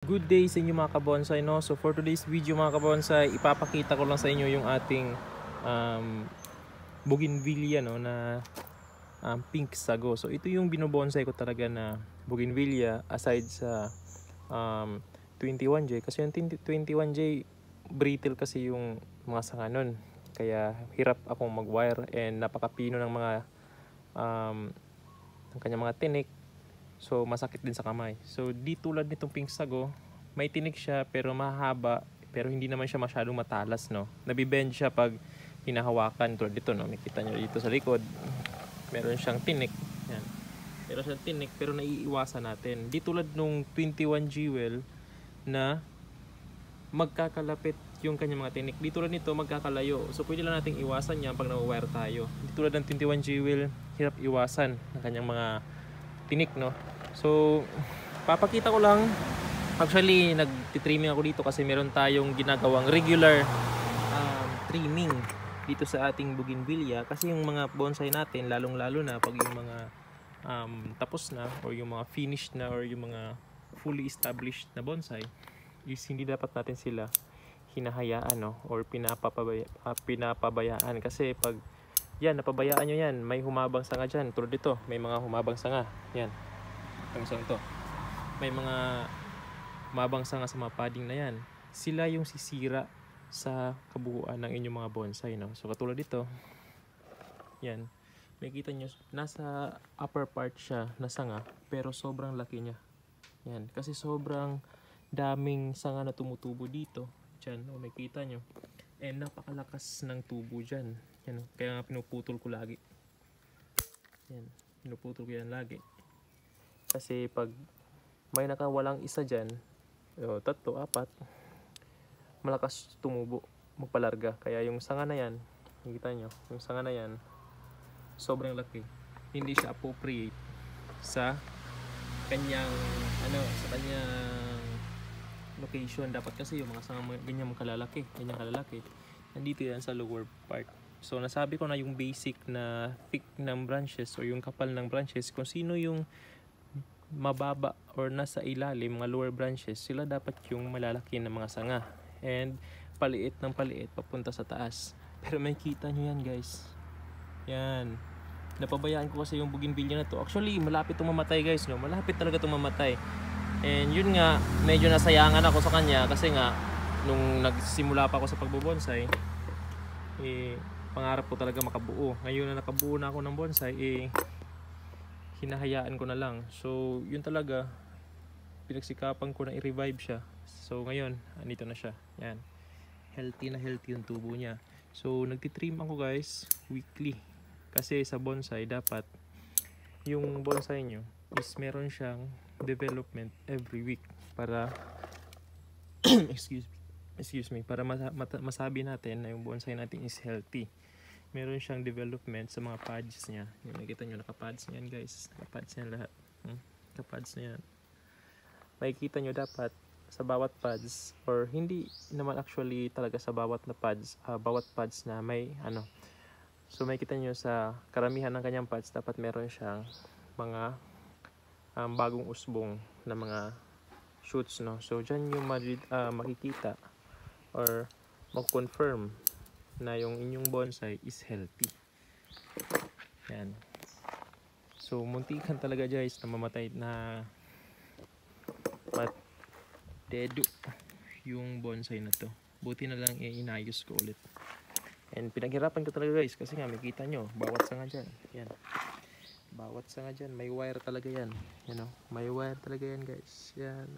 Good day sa inyo mga kabonsai, no? So for today's video mga kabonsai, ipapakita ko lang sa inyo yung ating bougainvillea, no, na pink sago. So ito yung binobonsai ko talaga na bougainvillea aside sa 21J, kasi yung 21J brittle kasi yung mga sanga nun. Kaya hirap akong mag-wire and napakapino ng mga ng kanyang mga tinik. So masakit din sa kamay. So di tulad nitong pink sago, may tinik siya pero mahaba, pero hindi naman siya masyadong matalas, no. Nabibend siya pag hinahawakan tulad dito, no. Makita nyo dito sa likod. Meron siyang tinik. Yan. Meron siyang tinik pero naiiwasan natin. Di tulad nung 21 jewel na magkakalapit yung kanyang mga tinik. Di tulad nito magkakalayo. So pwede lang nating iwasan yan pag na-wire tayo. Di tulad ng 21 jewel, hirap iwasan ng kanyang mga tinik, no. So papakita ko lang. Actually nagtitrimming ako dito kasi meron tayong ginagawang regular trimming dito sa ating bougainvillea, kasi yung mga bonsai natin, lalong lalo na pag yung mga tapos na or yung mga finished na or yung mga fully established na bonsai is hindi dapat natin sila hinahayaan, no, or pinapabayaan. Kasi pag yan, napabayaan nyo yan, may humabang sanga dyan. Tulad dito, may mga humabang sanga. Yan. Itong isang ito. May mga humabang sanga sa mga padding na yan. Sila yung sisira sa kabuuan ng inyong mga bonsai, no? So, katulad dito. Yan. Makikita nyo, nasa upper part siya na sanga, pero sobrang laki niya. Yan. Kasi sobrang daming sanga na tumutubo dito. Diyan, o makikita nyo. And napakalakas ng tubo dyan. Yan, kaya nga pinuputol ko lagi. Yan, pinuputol ko yan lagi. Kasi pag may nakawalang isa dyan, tatlo, apat, malakas tumubo, magpalarga. Kaya yung sanga na yan, nakikita nyo, yung sanga na yan, sobrang laki. Hindi siya appropriate sa kanyang, sa kanyang location. Dapat kasi yung mga sanga ganyan kalalaki, nandito yan sa lower part. So nasabi ko na yung basic na thick ng branches or yung kapal ng branches, kung sino yung mababa or nasa ilalim, mga lower branches, sila dapat yung malalaki na mga sanga and paliit ng paliit papunta sa taas. Pero may kita nyo yan, guys. Yan, napabayaan ko kasi yung bougainvillea na to. Actually malapit itong mamatay, guys, no? Malapit talaga itong mamatay. And yun nga, medyo nasayangan ako sa kanya kasi nga nung nagsimula pa ako sa pagbobonsai, pangarap ko talaga makabuo. Ngayon na nakabuo na ako ng bonsai, hinahayaan ko na lang. So yun talaga, pinagsikapan ko na i-revive siya. So ngayon, andito na siya. Yan. Healthy na healthy yung tubo niya. So nagtitrim ako, guys, weekly. Kasi sa bonsai, dapat yung bonsai nyo is meron siyang development every week para excuse me, para masabi natin na yung bonsai natin is healthy. Meron siyang development sa mga pads niya. Yung nakita nyo, nakapads niyan, guys. Nakapads niyan lahat. Nakapads niyan. Makikita nyo dapat sa bawat pads, or hindi naman actually talaga sa bawat na pads, bawat pads na may so makikita nyo sa karamihan ng kanyang pads, dapat meron siyang mga bagong usbong na mga shoots, no. So dyan yung makikita or mag-confirm na yung inyong bonsai is healthy. Yan. So muntikan talaga, guys, na mamatay, na dedo yung bonsai na to. Buti na lang inayos ko ulit. And pinaghirapan ko talaga, guys, kasi nga makita nyo, bawat sanga dyan. Yan. Bawat sanga dyan, may wire talaga yan. Yan, may wire talaga yan, guys. Yan,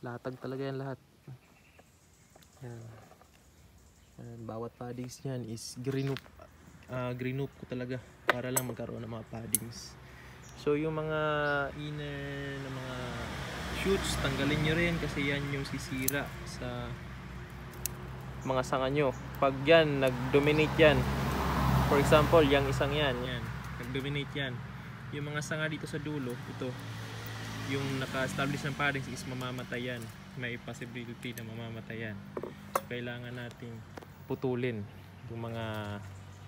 latag talaga yan lahat. Yan. Bawat paddings niyan is green up ko talaga para lang magkaroon ng mga paddings. So yung mga inner na mga shoots, tanggalin nyo rin kasi yan yung sisira sa mga sanga nyo. Pag yan, nag-dominate yan, for example, yung isang yan, nag-dominate yan, yung mga sanga dito sa dulo, ito, yung naka-establish ng paddings is mamamatay yan. May possibility na mamamatay yan. So kailangan nating putulin yung mga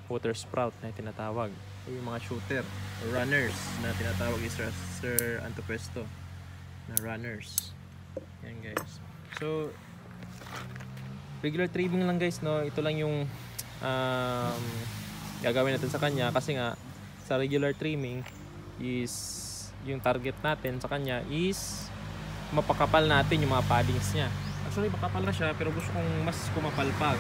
water sprout na tinatawag, yung mga shooter, runners na tinatawag is Sir Antopesto. na runners. Yan guys. So regular trimming lang guys, no. Ito lang yung gagawin natin sa kanya, kasi nga sa regular trimming is yung target natin sa kanya is mapakapal natin yung mga paddings niya. Actually makapal na siya, pero gusto kong mas kumapal pa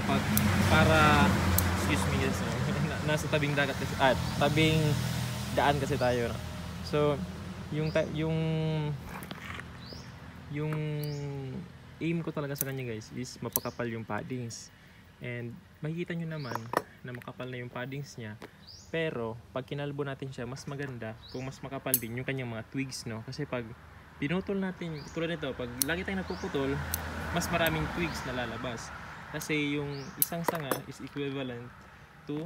para excuse me guys, no? Nasa tabing dagat kasi, tabing daan kasi tayo, no? So yung aim ko talaga sa kanya guys is mapakapal yung paddings, and makikita nyo naman na makapal na yung paddings niya. Pero pag kinalbo natin siya, mas maganda kung mas makapal din yung kanyang mga twigs, no? Kasi pag pinutol natin tulad nito, pag lagi tayong nagpuputol, mas maraming twigs na lalabas, kasi yung isang sanga is equivalent to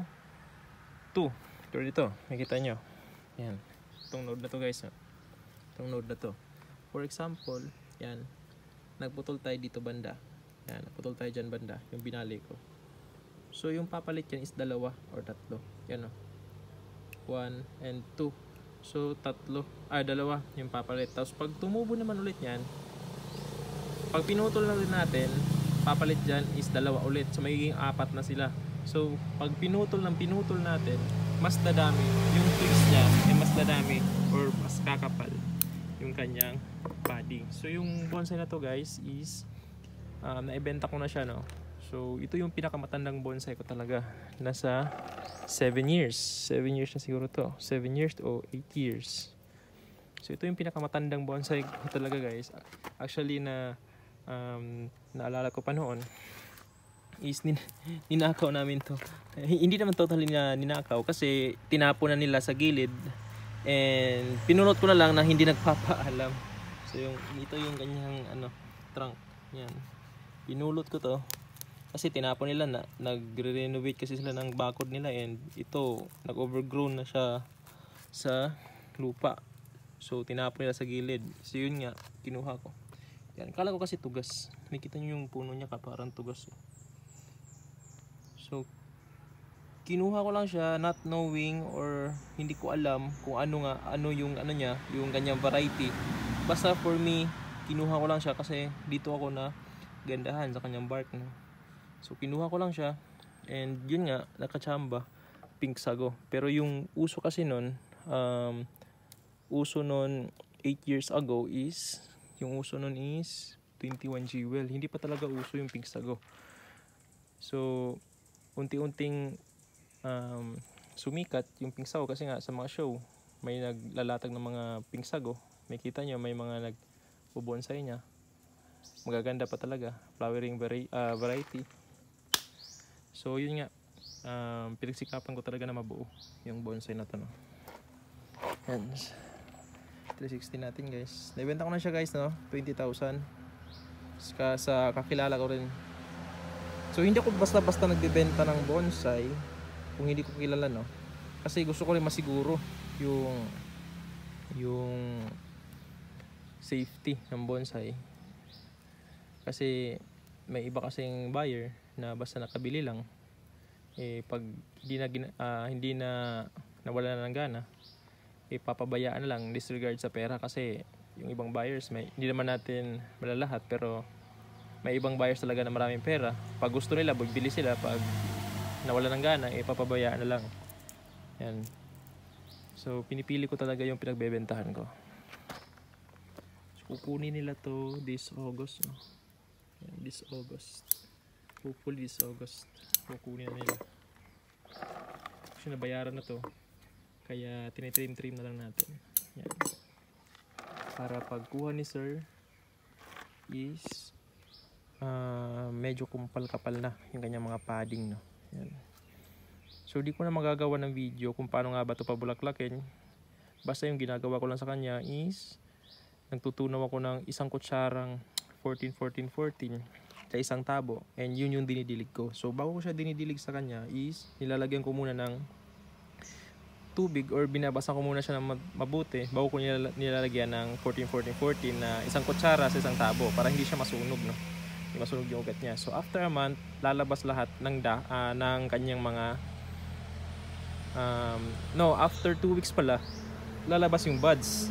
2. Tulad ito, makikita nyo yan, itong node na to guys, no? Itong node na to, for example, yan, nagputol tayo dito banda, yan, nagputol tayo dyan banda, yung binali ko. So yung papalit yan is 2 or 3, yan, no? 1 and 2. So 2 yung papalit. Tapos pag tumubo naman ulit yan, pag pinutol na rin natin, papalit dyan is 2 ulit. So magiging 4 na sila. So pag pinutol natin, mas dadami yung twigs niya, mas dadami or mas kakapal yung kanyang padding. So yung bonsai na to guys is naibenta ko na siya, no? So ito yung pinakamatandang bonsai ko talaga. Nasa 7 years. 7 years na siguro to. 7 years o 8 years. So ito yung pinakamatandang bonsai ko talaga guys. Actually naalala ko pa noon is ninakaw namin to. Hindi naman totally na ninakaw, kasi tinapon na nila sa gilid, and pinunot ko na lang na hindi nagpapaalam. So ito yung ganyang trunk. Yan. Pinulot ko to kasi tinapon nila, na nagre-renovate kasi sila ng bakod nila, and ito nag-overgrown na siya sa lupa. So tinapon nila sa gilid. So yun nga, kinuha ko. Yan, kala ko kasi tugas. Nakita nyo yung puno niya parang tugas. So kinuha ko lang siya, not knowing, or hindi ko alam kung ano yung niya, yung ganyang variety. Basta for me, kinuha ko lang siya kasi dito ako na gandahan sa kanyang bark, no? So kinuha ko lang siya, and yun nga, nakachamba, pink sago. Pero yung uso kasi nun, 8 years ago is, yung uso nun is 21 jewel. Hindi pa talaga uso yung pink sago. So unti-unting sumikat yung pink sago, kasi nga sa mga show may naglalatag ng mga pink sago. May kita nyo, may mga nagbubonsai niya, magaganda pa talaga, flowering variety. So yun nga, pinagsikapan ko talaga na mabuo yung bonsai na to, no? Yan, 360 natin guys. Naibenta ko na siya guys, no? 20,000 sa kakilala ko rin. So hindi ako basta-basta nagbebenta ng bonsai kung hindi ko kilala, no? Kasi gusto ko rin masiguro yung safety ng bonsai. Kasi may iba kasing buyer na basta nakabili lang, pag hindi na nawala na ng gana, papabayaan na lang, disregard sa pera. Kasi yung ibang buyers, hindi naman natin malalahat, pero may ibang buyers talaga na maraming pera. Pag gusto nila, bibili sila. Pag nawala ng gana, papabayaan na lang. Yan. So pinipili ko talaga yung pinagbebentahan ko. So kukunin nila to this August, no? Yan, this August. Hopefully this August kukunin na nila. Kasi nabayaran na to, kaya tinitrim-trim na lang natin. Yan. Para pagkuha ni sir is medyo kumpal-kapal na yung kanyang mga padding, no? Yan. So di ko na magagawa ng video kung paano nga ba ito pabulaklakin. Basta yung ginagawa ko lang sa kanya is nagtutunaw ako ng 1 kutsarang 14-14-14 sa isang tabo, and yun yung dinidilig ko. So bago ko siya dinidilig sa kanya is nilalagyan ko muna ng tubig, or binabasa ko muna siya ng mabuti bago ko nilalagyan ng 14-14-14 na 1 kutsara sa isang tabo, para hindi siya masunog, no? Hindi masunog yung ugat niya. So after a month, lalabas lahat ng kanyang mga after 2 weeks pala lalabas yung buds,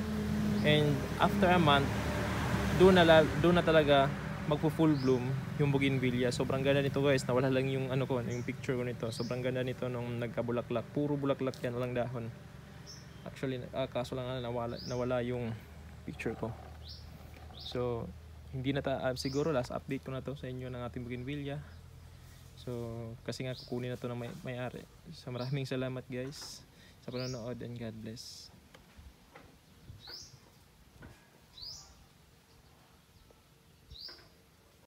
and after a month doon na talaga magpo full bloom yung bougainvillea. Sobrang ganda nito guys, nawala lang yung ano ko, yung picture ko nito. Sobrang ganda nito nung nagkabulaklak, puro bulaklak yan, walang dahon. Actually kaso lang nawala yung picture ko. So hindi na siguro last update ko na to sa inyo ng ating bougainvillea. So kasi nga kukunin na to ng may-ari. So maraming salamat guys sa panonood and God bless.